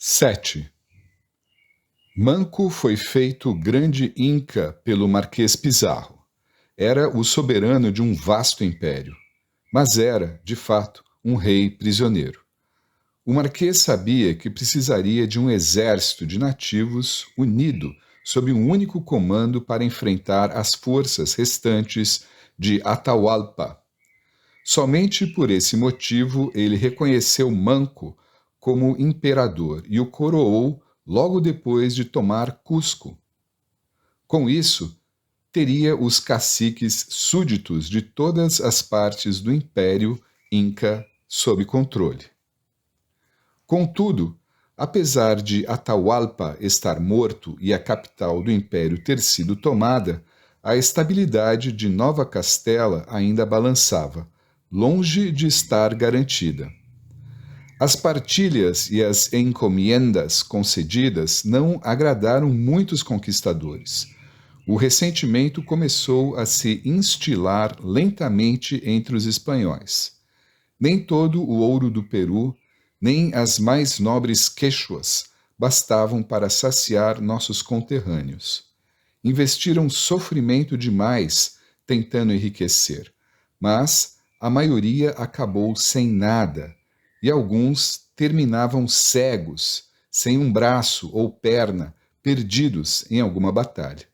7. Manco foi feito grande Inca pelo Marquês Pizarro. Era o soberano de um vasto império, mas era, de fato, um rei prisioneiro. O Marquês sabia que precisaria de um exército de nativos unido sob um único comando para enfrentar as forças restantes de Atahualpa. Somente por esse motivo ele reconheceu Manco como imperador e o coroou logo depois de tomar Cusco. Com isso, teria os caciques súditos de todas as partes do Império Inca sob controle. Contudo, apesar de Atahualpa estar morto e a capital do Império ter sido tomada, a estabilidade de Nova Castela ainda balançava, longe de estar garantida. As partilhas e as encomiendas concedidas não agradaram muitos conquistadores. O ressentimento começou a se instilar lentamente entre os espanhóis. Nem todo o ouro do Peru, nem as mais nobres quechuas bastavam para saciar nossos conterrâneos. Investiram sofrimento demais tentando enriquecer, mas a maioria acabou sem nada, e alguns terminavam cegos, sem um braço ou perna, perdidos em alguma batalha.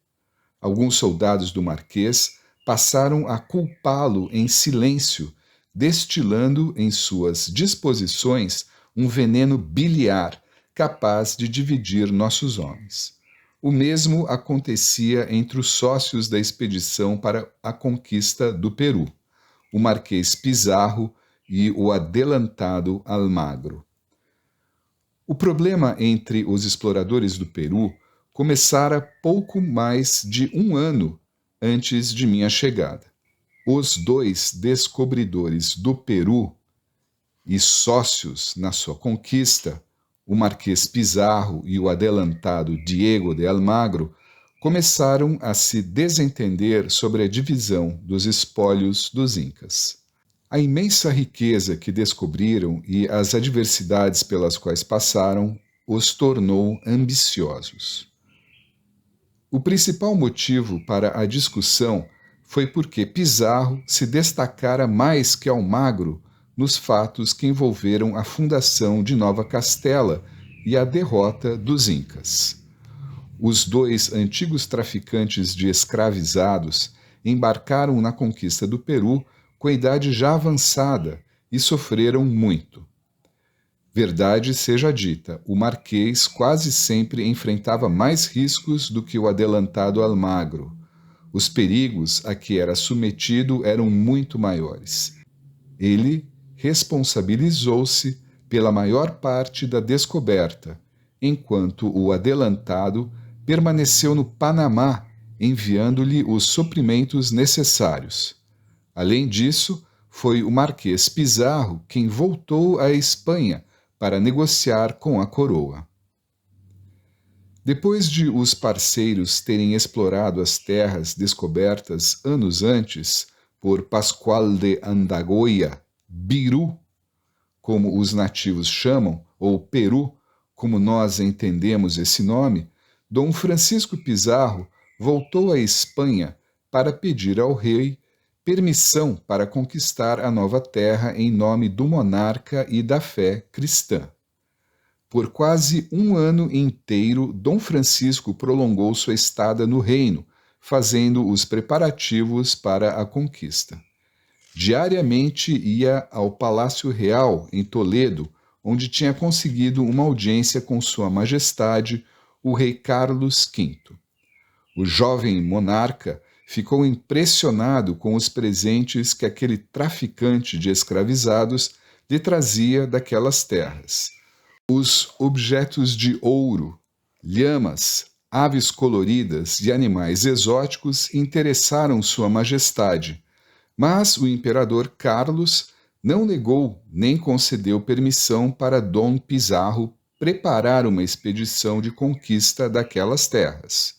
Alguns soldados do Marquês passaram a culpá-lo em silêncio, destilando em suas disposições um veneno biliar capaz de dividir nossos homens. O mesmo acontecia entre os sócios da expedição para a conquista do Peru, o Marquês Pizarro e o adelantado Almagro. O problema entre os exploradores do Peru começara pouco mais de um ano antes de minha chegada. Os dois descobridores do Peru e sócios na sua conquista, o Marquês Pizarro e o adelantado Diego de Almagro, começaram a se desentender sobre a divisão dos espólios dos Incas. A imensa riqueza que descobriram e as adversidades pelas quais passaram os tornou ambiciosos. O principal motivo para a discussão foi porque Pizarro se destacara mais que Almagro nos fatos que envolveram a fundação de Nova Castela e a derrota dos Incas. Os dois antigos traficantes de escravizados embarcaram na conquista do Peru com a idade já avançada e sofreram muito. Verdade seja dita, o Marquês quase sempre enfrentava mais riscos do que o adelantado Almagro. Os perigos a que era submetido eram muito maiores. Ele responsabilizou-se pela maior parte da descoberta, enquanto o adelantado permaneceu no Panamá, enviando-lhe os suprimentos necessários. Além disso, foi o Marquês Pizarro quem voltou à Espanha para negociar com a coroa. Depois de os parceiros terem explorado as terras descobertas anos antes por Pascual de Andagoia, Biru, como os nativos chamam, ou Peru, como nós entendemos esse nome, Dom Francisco Pizarro voltou à Espanha para pedir ao rei permissão para conquistar a nova terra em nome do monarca e da fé cristã. Por quase um ano inteiro, Dom Francisco prolongou sua estada no reino, fazendo os preparativos para a conquista. Diariamente ia ao Palácio Real, em Toledo, onde tinha conseguido uma audiência com Sua Majestade, o rei Carlos V. O jovem monarca ficou impressionado com os presentes que aquele traficante de escravizados lhe trazia daquelas terras. Os objetos de ouro, lhamas, aves coloridas e animais exóticos interessaram Sua Majestade, mas o imperador Carlos não negou nem concedeu permissão para Dom Pizarro preparar uma expedição de conquista daquelas terras.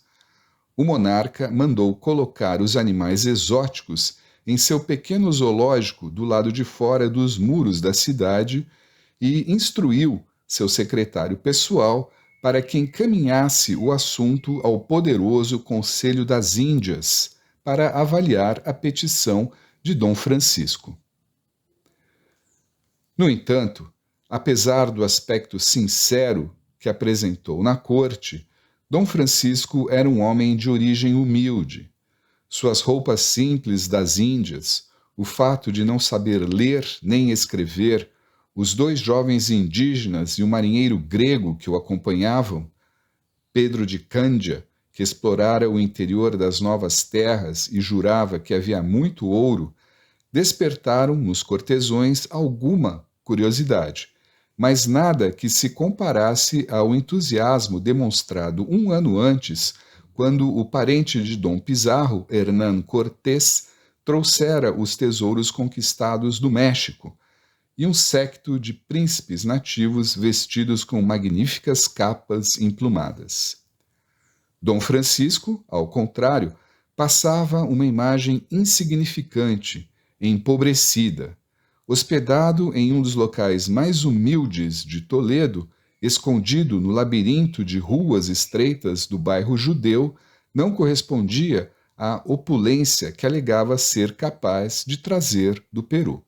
O monarca mandou colocar os animais exóticos em seu pequeno zoológico do lado de fora dos muros da cidade e instruiu seu secretário pessoal, para que encaminhasse o assunto ao poderoso Conselho das Índias para avaliar a petição de Dom Francisco. No entanto, apesar do aspecto sincero que apresentou na corte, Dom Francisco era um homem de origem humilde. Suas roupas simples das Índias, o fato de não saber ler nem escrever, os dois jovens indígenas e o marinheiro grego que o acompanhavam, Pedro de Cândia, que explorara o interior das novas terras e jurava que havia muito ouro, despertaram nos cortesões alguma curiosidade, mas nada que se comparasse ao entusiasmo demonstrado um ano antes, quando o parente de Dom Pizarro, Hernán Cortés, trouxera os tesouros conquistados do México, e um séquito de príncipes nativos vestidos com magníficas capas emplumadas. Dom Francisco, ao contrário, passava uma imagem insignificante, empobrecida, hospedado em um dos locais mais humildes de Toledo, escondido no labirinto de ruas estreitas do bairro judeu, não correspondia à opulência que alegava ser capaz de trazer do Peru.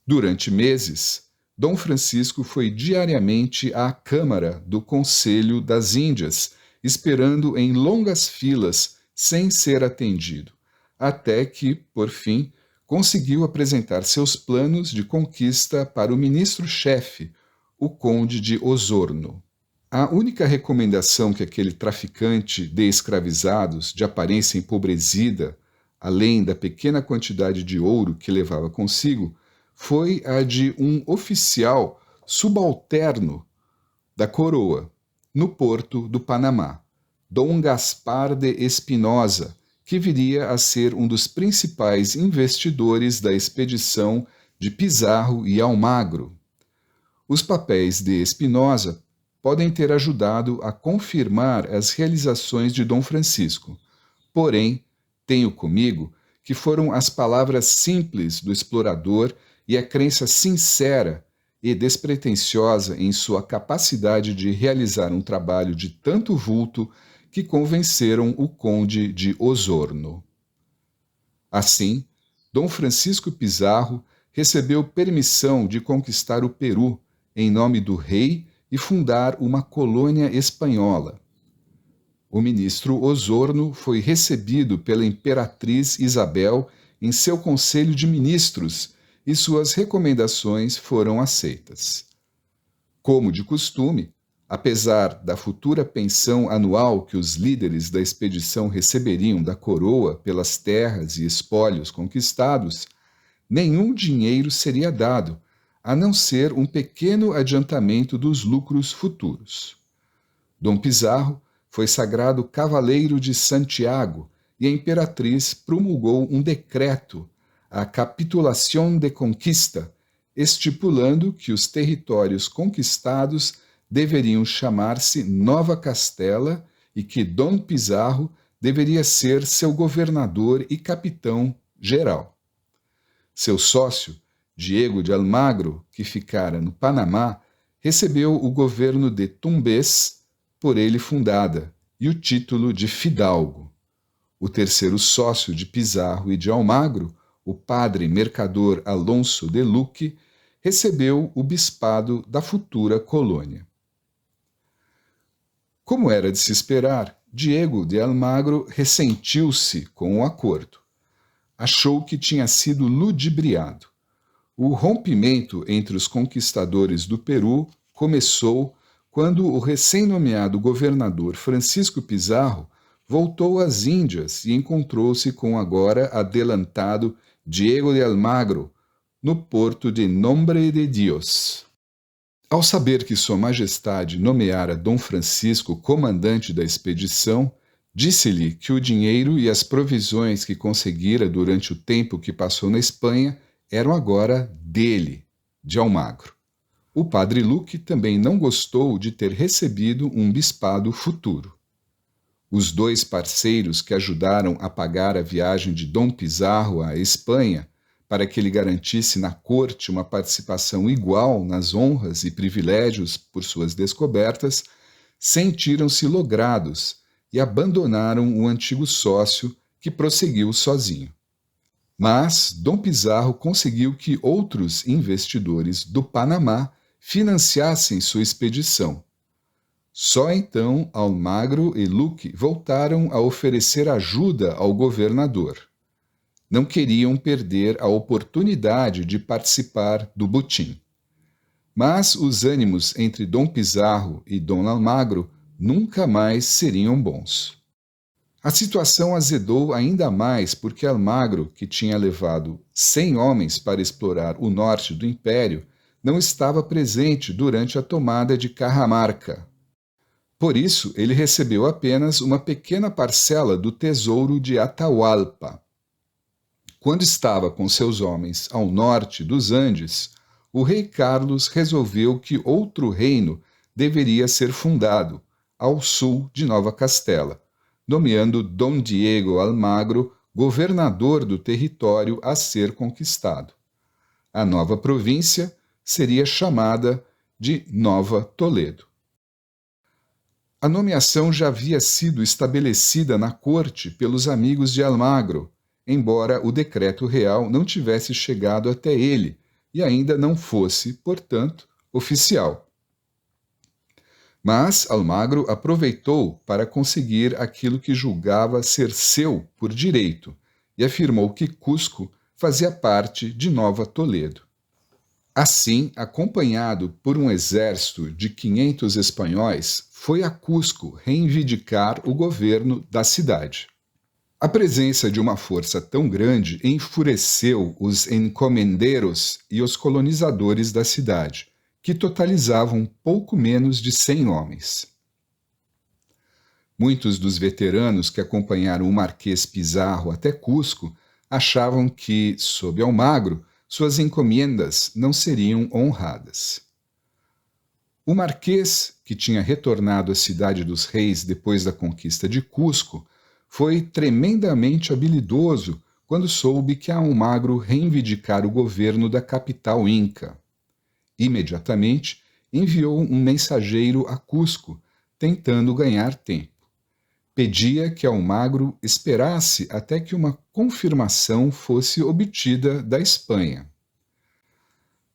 Durante meses, Dom Francisco foi diariamente à Câmara do Conselho das Índias, esperando em longas filas, sem ser atendido, até que, por fim, conseguiu apresentar seus planos de conquista para o ministro-chefe, o conde de Osorno. A única recomendação que aquele traficante de escravizados, de aparência empobrecida, além da pequena quantidade de ouro que levava consigo, foi a de um oficial subalterno da coroa, no porto do Panamá, Dom Gaspar de Espinosa, que viria a ser um dos principais investidores da expedição de Pizarro e Almagro. Os papéis de Espinosa podem ter ajudado a confirmar as realizações de Dom Francisco, porém, tenho comigo que foram as palavras simples do explorador e a crença sincera e despretensiosa em sua capacidade de realizar um trabalho de tanto vulto que convenceram o conde de Osorno. Assim, Dom Francisco Pizarro recebeu permissão de conquistar o Peru em nome do rei e fundar uma colônia espanhola. O ministro Osorno foi recebido pela imperatriz Isabel em seu conselho de ministros e suas recomendações foram aceitas. Como de costume, apesar da futura pensão anual que os líderes da expedição receberiam da coroa pelas terras e espólios conquistados, nenhum dinheiro seria dado, a não ser um pequeno adiantamento dos lucros futuros. Dom Pizarro foi sagrado cavaleiro de Santiago e a imperatriz promulgou um decreto, a Capitulación de Conquista, estipulando que os territórios conquistados deveriam chamar-se Nova Castela e que Dom Pizarro deveria ser seu governador e capitão-geral. Seu sócio, Diego de Almagro, que ficara no Panamá, recebeu o governo de Tumbes, por ele fundada, e o título de fidalgo. O terceiro sócio de Pizarro e de Almagro, o padre mercador Alonso de Luque, recebeu o bispado da futura colônia. Como era de se esperar, Diego de Almagro ressentiu-se com o acordo. Achou que tinha sido ludibriado. O rompimento entre os conquistadores do Peru começou quando o recém-nomeado governador Francisco Pizarro voltou às Índias e encontrou-se com o agora adelantado Diego de Almagro, no porto de Nombre de Dios. Ao saber que Sua Majestade nomeara Dom Francisco comandante da expedição, disse-lhe que o dinheiro e as provisões que conseguira durante o tempo que passou na Espanha eram agora dele, de Almagro. O padre Luque também não gostou de ter recebido um bispado futuro. Os dois parceiros que ajudaram a pagar a viagem de Dom Pizarro à Espanha, para que ele garantisse na corte uma participação igual nas honras e privilégios por suas descobertas, sentiram-se logrados e abandonaram o antigo sócio, que prosseguiu sozinho. Mas Dom Pizarro conseguiu que outros investidores do Panamá financiassem sua expedição. Só então Almagro e Luque voltaram a oferecer ajuda ao governador. Não queriam perder a oportunidade de participar do butim. Mas os ânimos entre Dom Pizarro e Dom Almagro nunca mais seriam bons. A situação azedou ainda mais porque Almagro, que tinha levado 100 homens para explorar o norte do império, não estava presente durante a tomada de Cajamarca. Por isso, ele recebeu apenas uma pequena parcela do tesouro de Atahualpa. Quando estava com seus homens ao norte dos Andes, o rei Carlos resolveu que outro reino deveria ser fundado, ao sul de Nova Castela, nomeando Dom Diego Almagro governador do território a ser conquistado. A nova província seria chamada de Nova Toledo. A nomeação já havia sido estabelecida na corte pelos amigos de Almagro, embora o decreto real não tivesse chegado até ele e ainda não fosse, portanto, oficial. Mas Almagro aproveitou para conseguir aquilo que julgava ser seu por direito e afirmou que Cusco fazia parte de Nova Toledo. Assim, acompanhado por um exército de 500 espanhóis, foi a Cusco reivindicar o governo da cidade. A presença de uma força tão grande enfureceu os encomendeiros e os colonizadores da cidade, que totalizavam pouco menos de 100 homens. Muitos dos veteranos que acompanharam o Marquês Pizarro até Cusco achavam que, sob Almagro, suas encomendas não seriam honradas. O Marquês, que tinha retornado à Cidade dos Reis depois da conquista de Cusco, foi tremendamente habilidoso quando soube que Almagro reivindicara o governo da capital inca. Imediatamente, enviou um mensageiro a Cusco, tentando ganhar tempo. Pedia que Almagro esperasse até que uma confirmação fosse obtida da Espanha.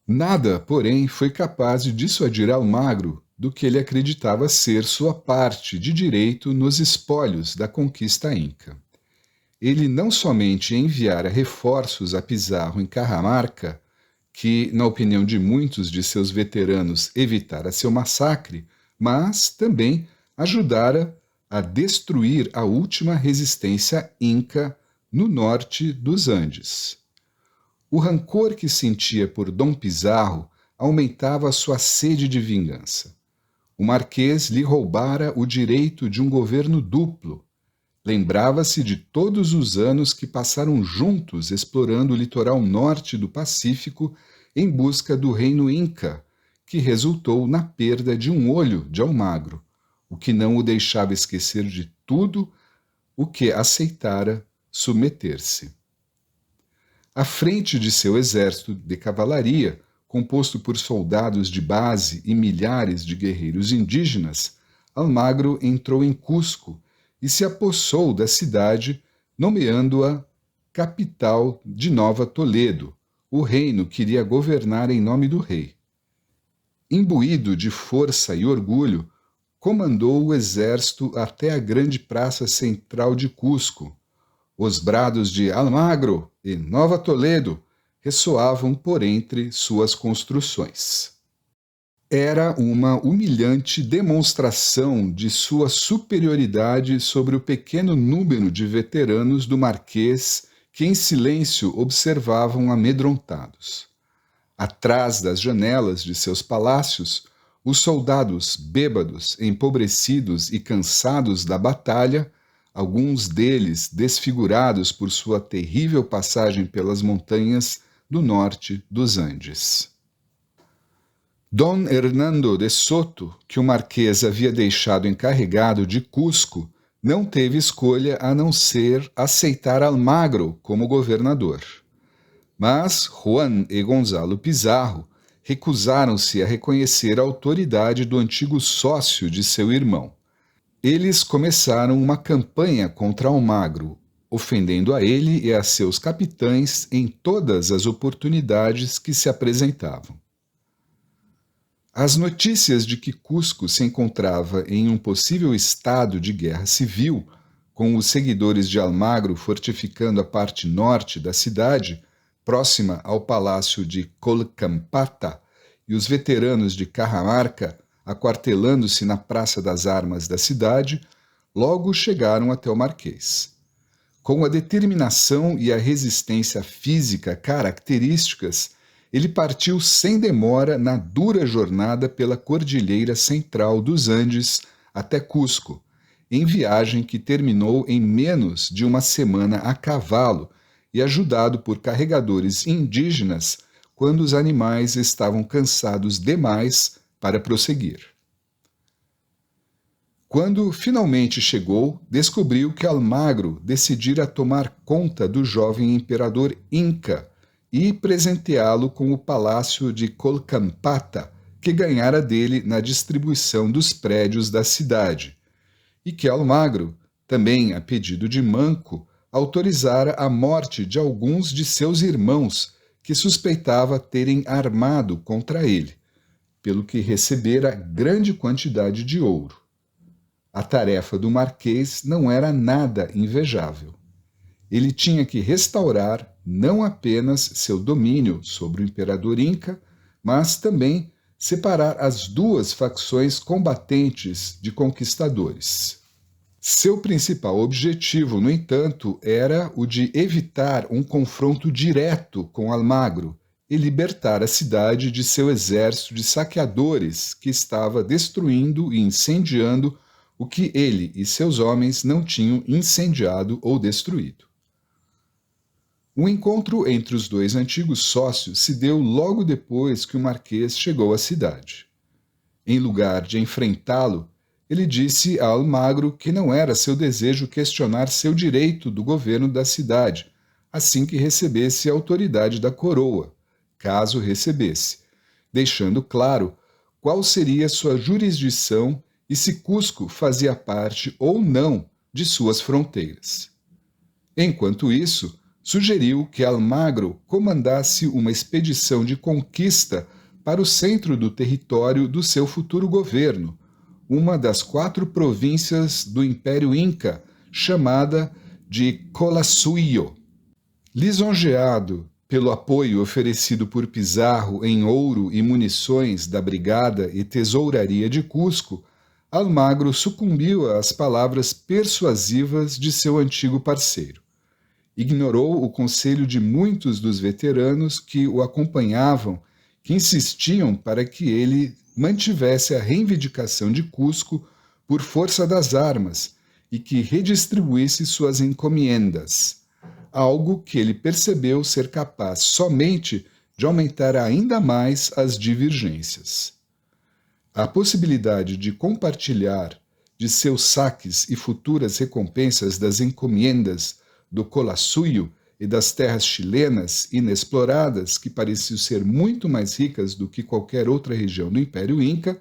Nada, porém, foi capaz de dissuadir Almagro do que ele acreditava ser sua parte de direito nos espólios da conquista inca. Ele não somente enviara reforços a Pizarro em Cajamarca, que, na opinião de muitos de seus veteranos, evitara seu massacre, mas também ajudara a destruir a última resistência inca no norte dos Andes. O rancor que sentia por Dom Pizarro aumentava sua sede de vingança. O Marquês lhe roubara o direito de um governo duplo. Lembrava-se de todos os anos que passaram juntos explorando o litoral norte do Pacífico em busca do reino Inca, que resultou na perda de um olho de Almagro, o que não o deixava esquecer de tudo o que aceitara submeter-se. À frente de seu exército de cavalaria, composto por soldados de base e milhares de guerreiros indígenas, Almagro entrou em Cusco e se apossou da cidade, nomeando-a capital de Nova Toledo, o reino que iria governar em nome do rei. Imbuído de força e orgulho, comandou o exército até a grande praça central de Cusco. Os brados de Almagro e Nova Toledo ressoavam por entre suas construções. Era uma humilhante demonstração de sua superioridade sobre o pequeno número de veteranos do Marquês que em silêncio observavam amedrontados. Atrás das janelas de seus palácios, os soldados bêbados, empobrecidos e cansados da batalha, alguns deles desfigurados por sua terrível passagem pelas montanhas do norte dos Andes. Dom Hernando de Soto, que o Marquês havia deixado encarregado de Cusco, não teve escolha a não ser aceitar Almagro como governador. Mas Juan e Gonzalo Pizarro recusaram-se a reconhecer a autoridade do antigo sócio de seu irmão. Eles começaram uma campanha contra Almagro, ofendendo a ele e a seus capitães em todas as oportunidades que se apresentavam. As notícias de que Cusco se encontrava em um possível estado de guerra civil, com os seguidores de Almagro fortificando a parte norte da cidade, próxima ao palácio de Colcampata, e os veteranos de Cajamarca aquartelando-se na Praça das Armas da cidade, logo chegaram até o Marquês. Com a determinação e a resistência física características, ele partiu sem demora na dura jornada pela Cordilheira Central dos Andes até Cusco, em viagem que terminou em menos de uma semana a cavalo e ajudado por carregadores indígenas quando os animais estavam cansados demais para prosseguir. Quando finalmente chegou, descobriu que Almagro decidira tomar conta do jovem imperador Inca e presenteá-lo com o palácio de Colcampata, que ganhara dele na distribuição dos prédios da cidade, e que Almagro, também a pedido de Manco, autorizara a morte de alguns de seus irmãos que suspeitava terem armado contra ele, pelo que recebera grande quantidade de ouro. A tarefa do Marquês não era nada invejável. Ele tinha que restaurar não apenas seu domínio sobre o imperador Inca, mas também separar as duas facções combatentes de conquistadores. Seu principal objetivo, no entanto, era o de evitar um confronto direto com Almagro e libertar a cidade de seu exército de saqueadores que estava destruindo e incendiando o que ele e seus homens não tinham incendiado ou destruído. O encontro entre os dois antigos sócios se deu logo depois que o Marquês chegou à cidade. Em lugar de enfrentá-lo, ele disse a Almagro que não era seu desejo questionar seu direito do governo da cidade, assim que recebesse a autoridade da coroa, caso recebesse, deixando claro qual seria sua jurisdição e se Cusco fazia parte ou não de suas fronteiras. Enquanto isso, sugeriu que Almagro comandasse uma expedição de conquista para o centro do território do seu futuro governo, uma das 4 províncias do Império Inca, chamada de Collasuyo. Lisonjeado pelo apoio oferecido por Pizarro em ouro e munições da Brigada e Tesouraria de Cusco, Almagro sucumbiu às palavras persuasivas de seu antigo parceiro. Ignorou o conselho de muitos dos veteranos que o acompanhavam, que insistiam para que ele mantivesse a reivindicação de Cusco por força das armas e que redistribuísse suas encomiendas, algo que ele percebeu ser capaz somente de aumentar ainda mais as divergências. A possibilidade de compartilhar de seus saques e futuras recompensas das encomiendas do Collasuyo e das terras chilenas inexploradas, que pareciam ser muito mais ricas do que qualquer outra região do Império Inca,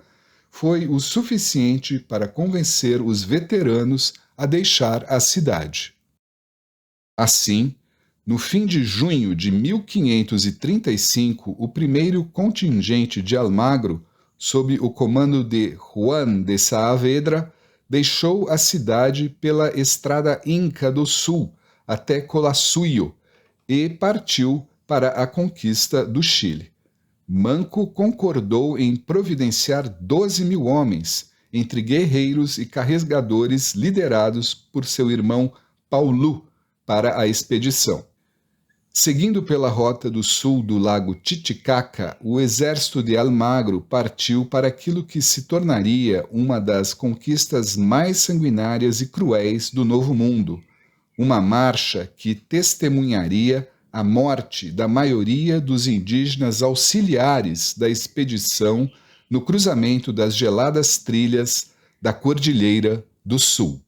foi o suficiente para convencer os veteranos a deixar a cidade. Assim, no fim de junho de 1535, o primeiro contingente de Almagro, sob o comando de Juan de Saavedra, deixou a cidade pela Estrada Inca do Sul até Collasuyo e partiu para a conquista do Chile. Manco concordou em providenciar 12.000 homens, entre guerreiros e carregadores liderados por seu irmão Paulu, para a expedição. Seguindo pela rota do sul do lago Titicaca, o exército de Almagro partiu para aquilo que se tornaria uma das conquistas mais sanguinárias e cruéis do Novo Mundo, uma marcha que testemunharia a morte da maioria dos indígenas auxiliares da expedição no cruzamento das geladas trilhas da Cordilheira do Sul.